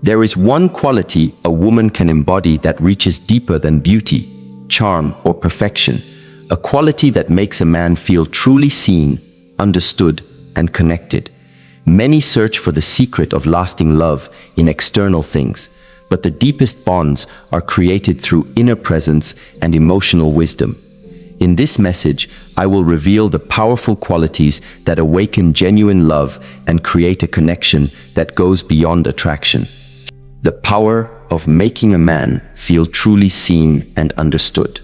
There is one quality a woman can embody that reaches deeper than beauty, charm, or perfection, a quality that makes a man feel truly seen, understood, and connected. Many search for the secret of lasting love in external things, but the deepest bonds are created through inner presence and emotional wisdom. In this message, I will reveal the powerful qualities that awaken genuine love and create a connection that goes beyond attraction. The power of making a man feel truly seen and understood.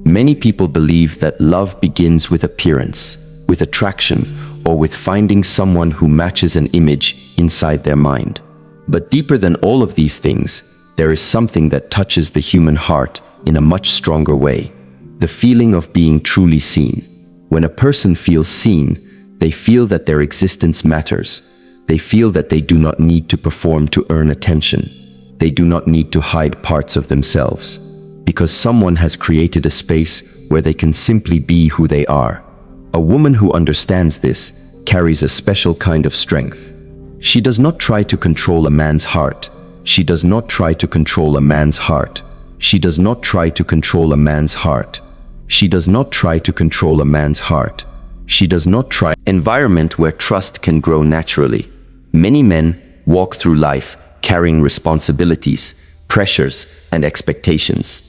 Many people believe that love begins with appearance, with attraction, or with finding someone who matches an image inside their mind. But deeper than all of these things, there is something that touches the human heart in a much stronger way. The feeling of being truly seen. When a person feels seen, they feel that their existence matters. They feel that they do not need to perform to earn attention. They do not need to hide parts of themselves, because someone has created a space where they can simply be who they are. A woman who understands this carries a special kind of strength. She does not try to control a man's heart. She does not try to control a man's heart. She does not try to control a man's heart. She does not try to control a man's heart. She does not try. Environment where trust can grow naturally. Many men walk through life carrying responsibilities, pressures, and expectations.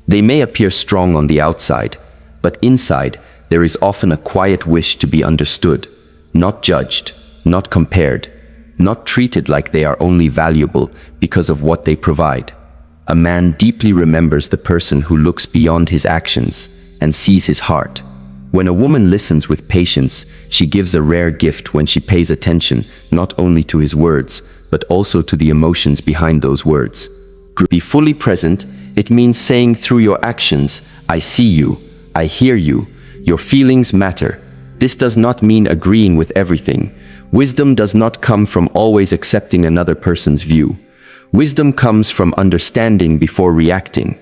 They may appear strong on the outside, but inside there is often a quiet wish to be understood, not judged, not compared, not treated like they are only valuable because of what they provide. A man deeply remembers the person who looks beyond his actions and sees his heart. When a woman listens with patience, she gives a rare gift when she pays attention not only to his words, but also to the emotions behind those words. Be fully present, it means saying through your actions, I see you, I hear you, your feelings matter. This does not mean agreeing with everything. Wisdom does not come from always accepting another person's view. Wisdom comes from understanding before reacting.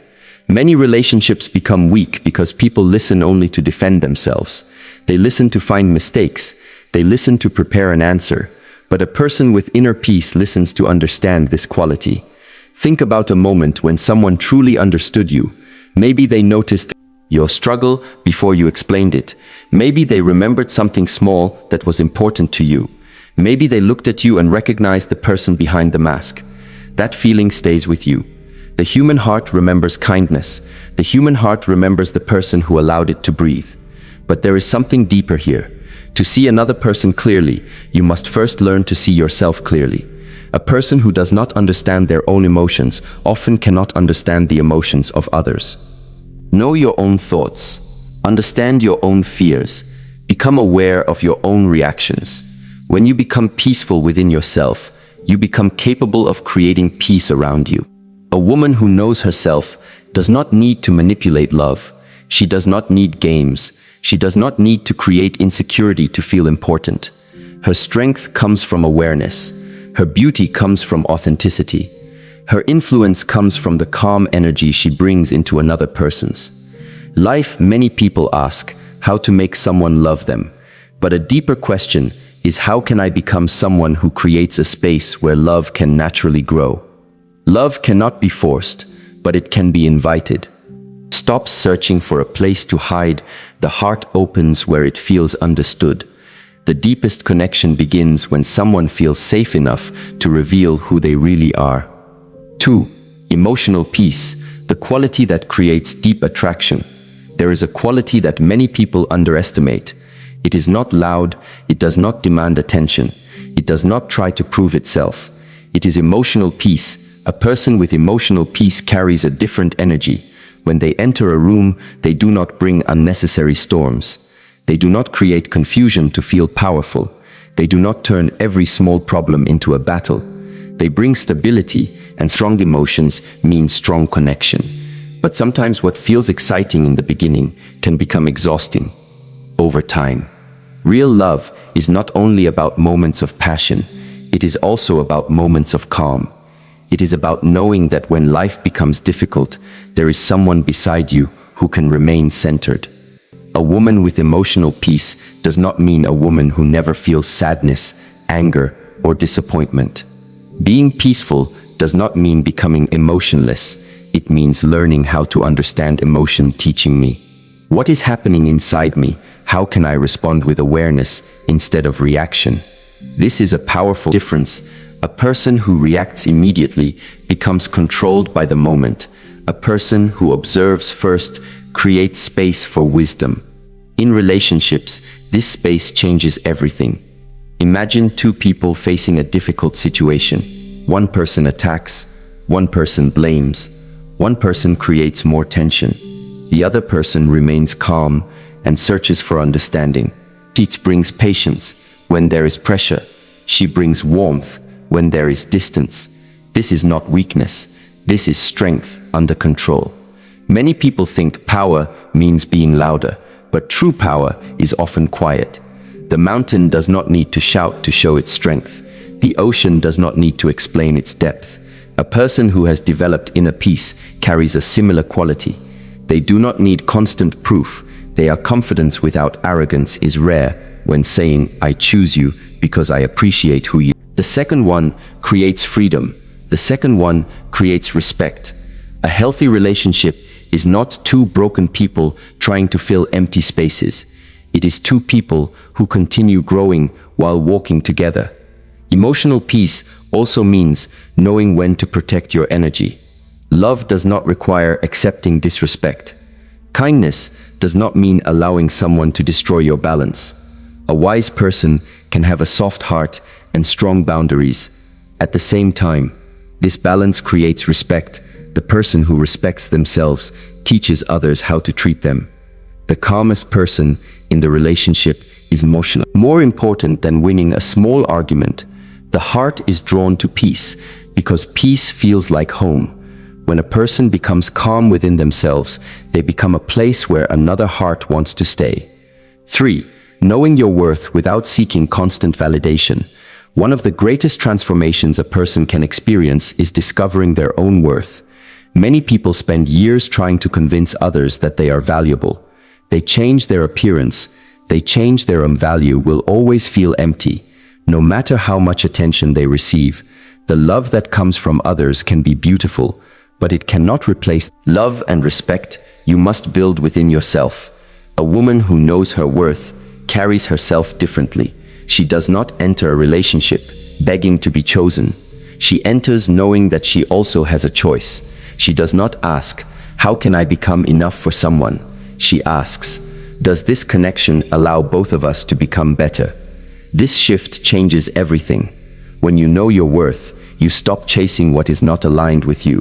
Many relationships become weak because people listen only to defend themselves. They listen to find mistakes. They listen to prepare an answer. But a person with inner peace listens to understand this quality. Think about a moment when someone truly understood you. Maybe they noticed your struggle before you explained it. Maybe they remembered something small that was important to you. Maybe they looked at you and recognized the person behind the mask. That feeling stays with you. The human heart remembers kindness. The human heart remembers the person who allowed it to breathe. But there is something deeper here. To see another person clearly, you must first learn to see yourself clearly. A person who does not understand their own emotions often cannot understand the emotions of others. Know your own thoughts. Understand your own fears. Become aware of your own reactions. When you become peaceful within yourself, you become capable of creating peace around you. A woman who knows herself does not need to manipulate love. She does not need games. She does not need to create insecurity to feel important. Her strength comes from awareness. Her beauty comes from authenticity. Her influence comes from the calm energy she brings into another person's life. Many people ask how to make someone love them. But a deeper question is, how can I become someone who creates a space where love can naturally grow? Love cannot be forced, but it can be invited. Stop searching for a place to hide. The heart opens where it feels understood. The deepest connection begins when someone feels safe enough to reveal who they really are. 2. Emotional peace, the quality that creates deep attraction. There is a quality that many people underestimate. It is not loud, it does not demand attention, it does not try to prove itself. It is emotional peace. A person with emotional peace carries a different energy. When they enter a room, they do not bring unnecessary storms. They do not create confusion to feel powerful. They do not turn every small problem into a battle. They bring stability, and strong emotions mean strong connection. But sometimes what feels exciting in the beginning can become exhausting over time. Real love is not only about moments of passion, it is also about moments of calm. It is about knowing that when life becomes difficult, there is someone beside you who can remain centered. A woman with emotional peace does not mean a woman who never feels sadness, anger, or disappointment. Being peaceful does not mean becoming emotionless. It means learning how to understand emotion, teaching me what is happening inside me. How can I respond with awareness instead of reaction? This is a powerful difference. A person who reacts immediately becomes controlled by the moment. A person who observes first creates space for wisdom. In relationships, this space changes everything. Imagine two people facing a difficult situation. One person attacks, one person blames, one person creates more tension. The other person remains calm and searches for understanding. She brings patience when there is pressure. She brings warmth when there is distance. This is not weakness. This is strength under control. Many people think power means being louder, but true power is often quiet. The mountain does not need to shout to show its strength. The ocean does not need to explain its depth. A person who has developed inner peace carries a similar quality. They do not need constant proof. Their confidence without arrogance is rare when saying, "I choose you because I appreciate who you are." The second one creates freedom. The second one creates respect. A healthy relationship is not two broken people trying to fill empty spaces. It is two people who continue growing while walking together. Emotional peace also means knowing when to protect your energy. Love does not require accepting disrespect. Kindness does not mean allowing someone to destroy your balance. A wise person can have a soft heart and strong boundaries. At the same time, this balance creates respect. The person who respects themselves teaches others how to treat them. The calmest person in the relationship is emotional. More important than winning a small argument, the heart is drawn to peace because peace feels like home. When a person becomes calm within themselves, they become a place where another heart wants to stay. 3. Knowing your worth without seeking constant validation. One of the greatest transformations a person can experience is discovering their own worth. Many people spend years trying to convince others that they are valuable. They change their appearance. They change their own value will always feel empty. No matter how much attention they receive, the love that comes from others can be beautiful, but it cannot replace love and respect you must build within yourself. A woman who knows her worth carries herself differently. She does not enter a relationship begging to be chosen. She enters knowing that she also has a choice. She does not ask, "How can I become enough for someone?" She asks, "Does this connection allow both of us to become better?" This shift changes everything. When you know your worth, you stop chasing what is not aligned with you.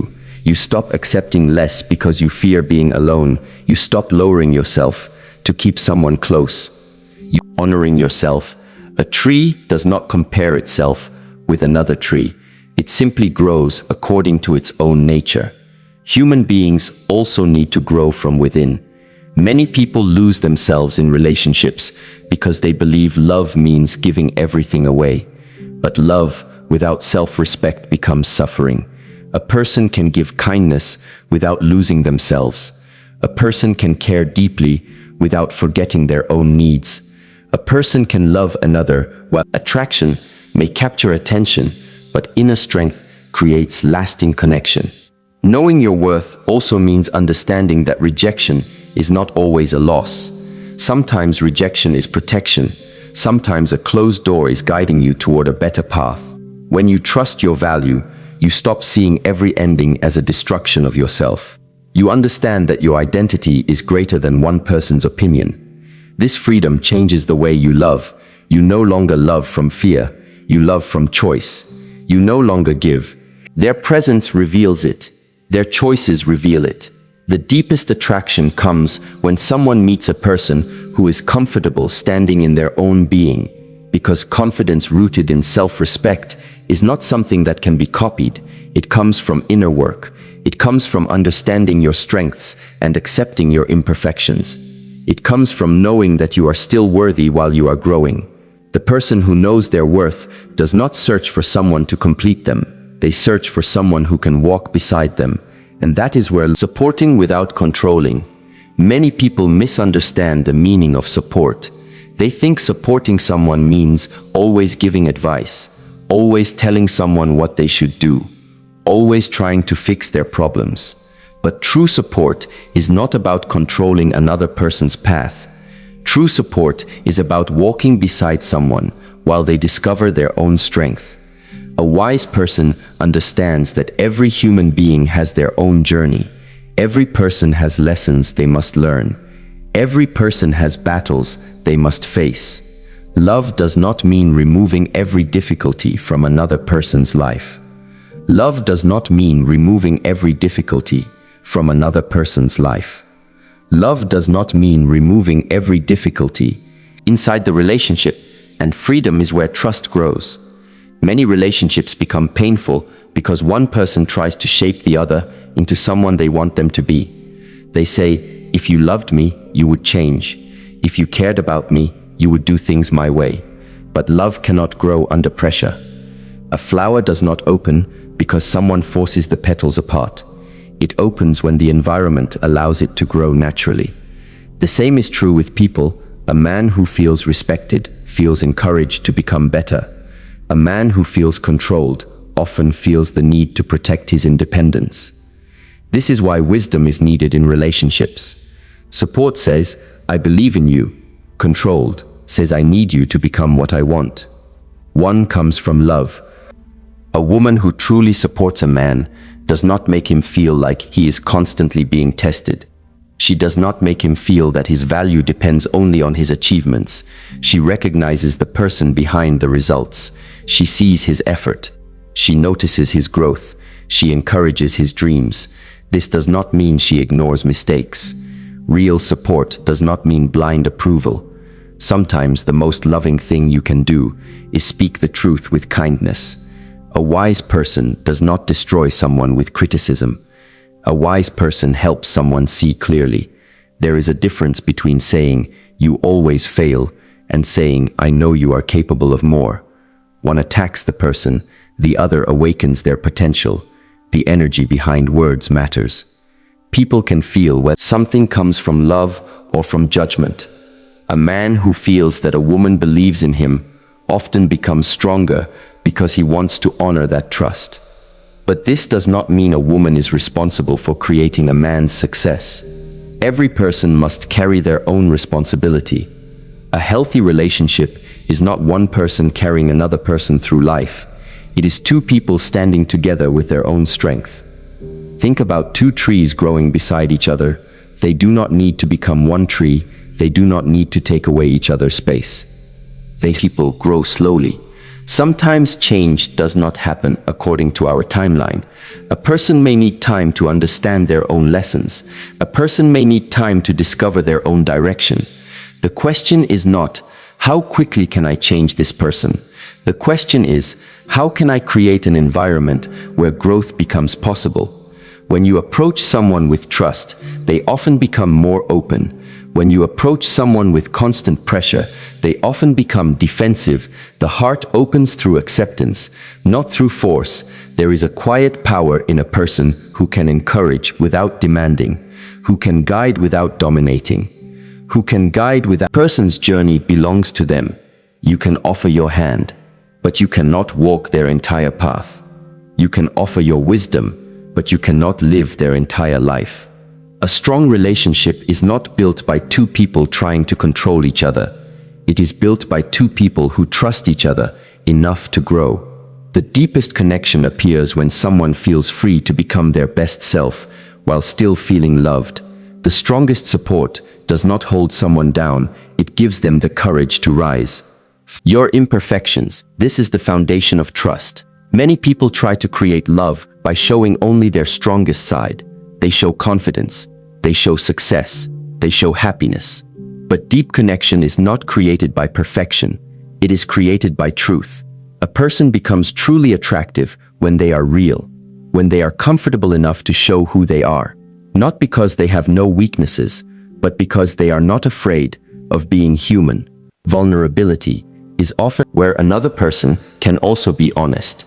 You stop accepting less because you fear being alone. You stop lowering yourself to keep someone close. You honoring yourself. A tree does not compare itself with another tree. It simply grows according to its own nature. Human beings also need to grow from within. Many people lose themselves in relationships because they believe love means giving everything away. But love without self-respect becomes suffering. A person can give kindness without losing themselves. A person can care deeply without forgetting their own needs. A person can love another while attraction may capture attention, but inner strength creates lasting connection. Knowing your worth also means understanding that rejection is not always a loss. Sometimes rejection is protection. Sometimes a closed door is guiding you toward a better path. When you trust your value, you stop seeing every ending as a destruction of yourself. You understand that your identity is greater than one person's opinion. This freedom changes the way you love. You no longer love from fear. You love from choice. You no longer give. Their presence reveals it. Their choices reveal it. The deepest attraction comes when someone meets a person who is comfortable standing in their own being, because confidence rooted in self-respect is not something that can be copied. It comes from inner work. It comes from understanding your strengths and accepting your imperfections. It comes from knowing that you are still worthy while you are growing. The person who knows their worth does not search for someone to complete them. They search for someone who can walk beside them. And that is where supporting without controlling. Many people misunderstand the meaning of support. They think supporting someone means always giving advice, always telling someone what they should do, always trying to fix their problems. But true support is not about controlling another person's path. True support is about walking beside someone while they discover their own strength. A wise person understands that every human being has their own journey. Every person has lessons they must learn. Every person has battles they must face. Love does not mean removing every difficulty from another person's life. Love does not mean removing every difficulty from another person's life. Love does not mean removing every difficulty inside the relationship, and freedom is where trust grows. Many relationships become painful because one person tries to shape the other into someone they want them to be. They say, "If you loved me, you would change. If you cared about me, you would do things my way." But love cannot grow under pressure. A flower does not open because someone forces the petals apart. It opens when the environment allows it to grow naturally. The same is true with people. A man who feels respected feels encouraged to become better. A man who feels controlled often feels the need to protect his independence. This is why wisdom is needed in relationships. Support says, "I believe in you." Controlled says, "I need you to become what I want." One comes from love. A woman who truly supports a man does not make him feel like he is constantly being tested. She does not make him feel that his value depends only on his achievements. She recognizes the person behind the results. She sees his effort. She notices his growth. She encourages his dreams. This does not mean she ignores mistakes. Real support does not mean blind approval. Sometimes the most loving thing you can do is speak the truth with kindness. A wise person does not destroy someone with criticism. A wise person helps someone see clearly. There is a difference between saying, "You always fail," and saying, "I know you are capable of more." One attacks the person, the other awakens their potential. The energy behind words matters. People can feel whether something comes from love or from judgment. A man who feels that a woman believes in him often becomes stronger because he wants to honor that trust. But this does not mean a woman is responsible for creating a man's success. Every person must carry their own responsibility. A healthy relationship is not one person carrying another person through life. It is two people standing together with their own strength. Think about two trees growing beside each other. They do not need to become one tree. They do not need to take away each other's space. People grow slowly. Sometimes change does not happen according to our timeline. A person may need time to understand their own lessons. A person may need time to discover their own direction. The question is not, how quickly can I change this person? The question is, how can I create an environment where growth becomes possible? When you approach someone with trust, they often become more open. When you approach someone with constant pressure, they often become defensive. The heart opens through acceptance, not through force. There is a quiet power in a person who can encourage without demanding, who can guide without dominating, who can guide without. A person's journey belongs to them. You can offer your hand, but you cannot walk their entire path. You can offer your wisdom, but you cannot live their entire life. A strong relationship is not built by two people trying to control each other. It is built by two people who trust each other enough to grow. The deepest connection appears when someone feels free to become their best self while still feeling loved. The strongest support does not hold someone down, it gives them the courage to rise. Your imperfections, this is the foundation of trust. Many people try to create love by showing only their strongest side. They show confidence, they show success, they show happiness. But deep connection is not created by perfection. It is created by truth. A person becomes truly attractive when they are real, when they are comfortable enough to show who they are. Not because they have no weaknesses, but because they are not afraid of being human. Vulnerability is often where another person can also be honest.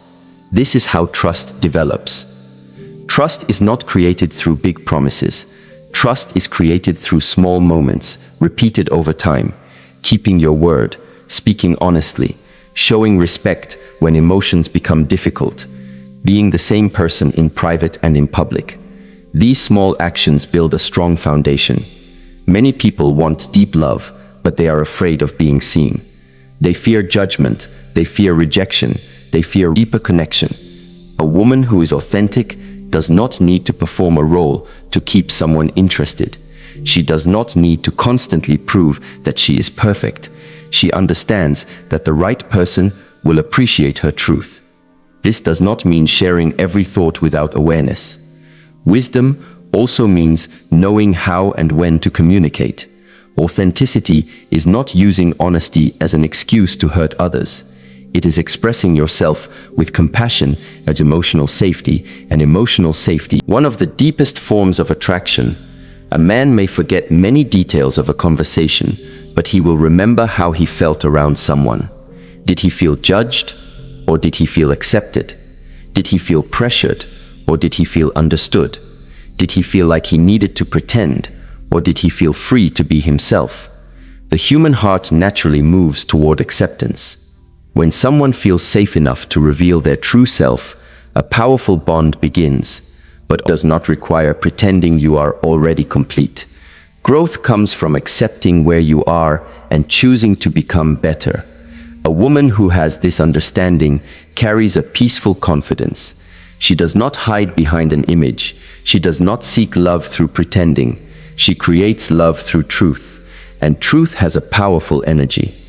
This is how trust develops. Trust is not created through big promises. Trust is created through small moments, repeated over time. Keeping your word, speaking honestly, showing respect when emotions become difficult, being the same person in private and in public. These small actions build a strong foundation. Many people want deep love, but they are afraid of being seen. They fear judgment, they fear rejection, they fear deeper connection. A woman who is authentic does not need to perform a role to keep someone interested. She does not need to constantly prove that she is perfect. She understands that the right person will appreciate her truth. This does not mean sharing every thought without awareness. Wisdom also means knowing how and when to communicate. Authenticity is not using honesty as an excuse to hurt others. It is expressing yourself with compassion and emotional safety. One of the deepest forms of attraction. A man may forget many details of a conversation, but he will remember how he felt around someone. Did he feel judged, or did he feel accepted? Did he feel pressured, or did he feel understood? Did he feel like he needed to pretend, or did he feel free to be himself? The human heart naturally moves toward acceptance. When someone feels safe enough to reveal their true self, a powerful bond begins, but does not require pretending you are already complete. Growth comes from accepting where you are and choosing to become better. A woman who has this understanding carries a peaceful confidence. She does not hide behind an image. She does not seek love through pretending. She creates love through truth, and truth has a powerful energy.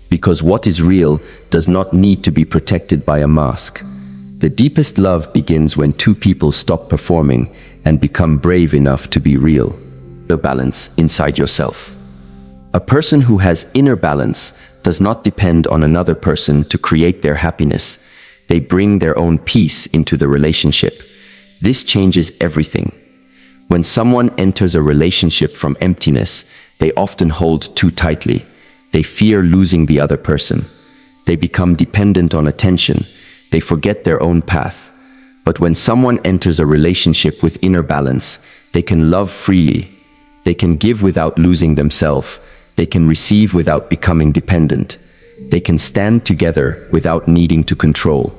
Because what is real does not need to be protected by a mask. The deepest love begins when two people stop performing and become brave enough to be real. The balance inside yourself. A person who has inner balance does not depend on another person to create their happiness. They bring their own peace into the relationship. This changes everything. When someone enters a relationship from emptiness, they often hold too tightly. They fear losing the other person. They become dependent on attention. They forget their own path. But when someone enters a relationship with inner balance, they can love freely. They can give without losing themselves. They can receive without becoming dependent. They can stand together without needing to control.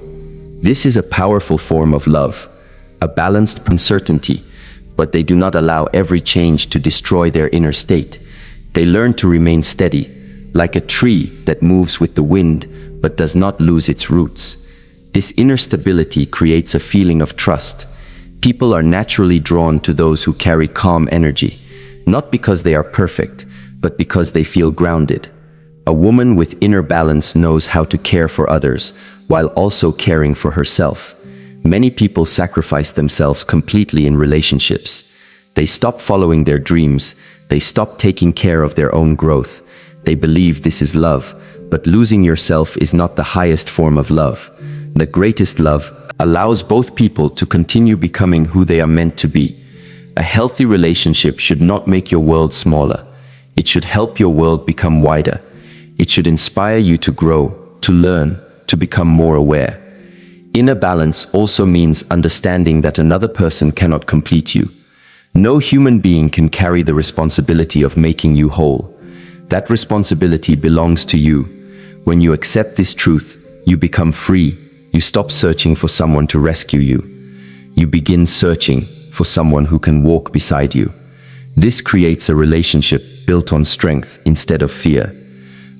This is a powerful form of love, a balanced uncertainty, but they do not allow every change to destroy their inner state. They learn to remain steady, like a tree that moves with the wind but does not lose its roots. This inner stability creates a feeling of trust. People are naturally drawn to those who carry calm energy, not because they are perfect, but because they feel grounded. A woman with inner balance knows how to care for others while also caring for herself. Many people sacrifice themselves completely in relationships. They stop following their dreams. They stop taking care of their own growth. They believe this is love, but losing yourself is not the highest form of love. The greatest love allows both people to continue becoming who they are meant to be. A healthy relationship should not make your world smaller. It should help your world become wider. It should inspire you to grow, to learn, to become more aware. Inner balance also means understanding that another person cannot complete you. No human being can carry the responsibility of making you whole. That responsibility belongs to you. When you accept this truth, you become free. You stop searching for someone to rescue you. You begin searching for someone who can walk beside you. This creates a relationship built on strength instead of fear.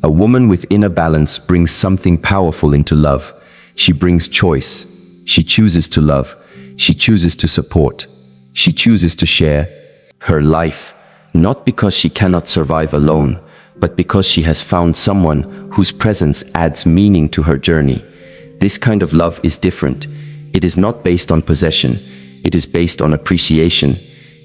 A woman with inner balance brings something powerful into love. She brings choice. She chooses to love. She chooses to support. She chooses to share her life, not because she cannot survive alone, but because she has found someone whose presence adds meaning to her journey. This kind of love is different. It is not based on possession. It is based on appreciation.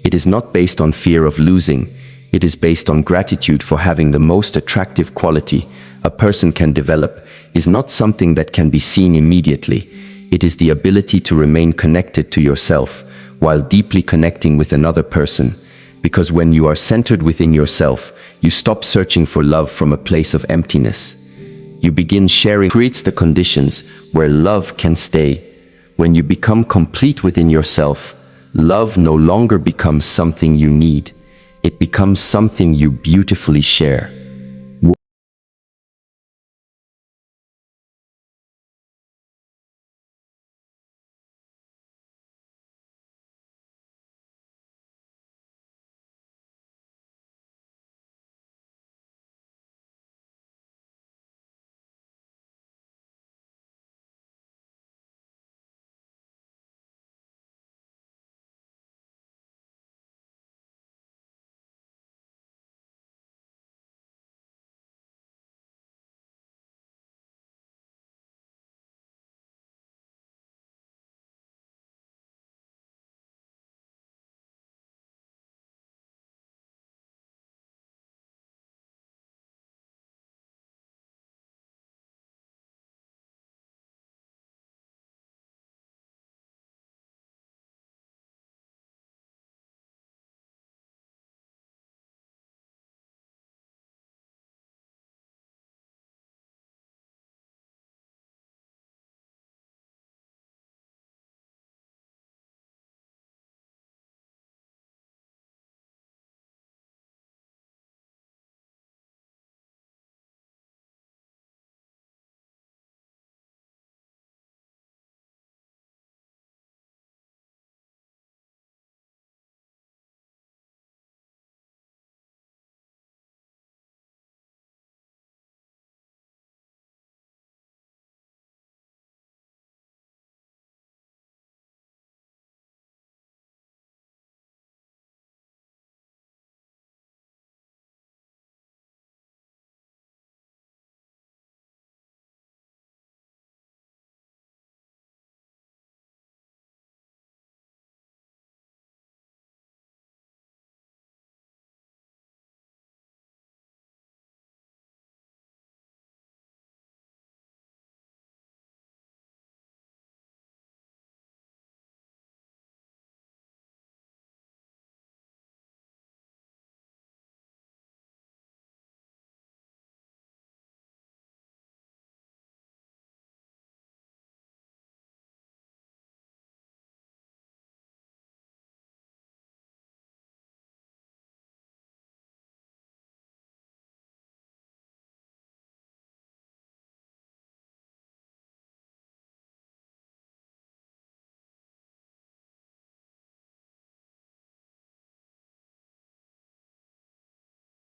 It is not based on fear of losing. It is based on gratitude for having the most attractive quality a person can develop is not something that can be seen immediately. It is the ability to remain connected to yourself while deeply connecting with another person. Because when you are centered within yourself, you stop searching for love from a place of emptiness. You begin sharing, creates the conditions where love can stay. When you become complete within yourself, love no longer becomes something you need. It becomes something you beautifully share.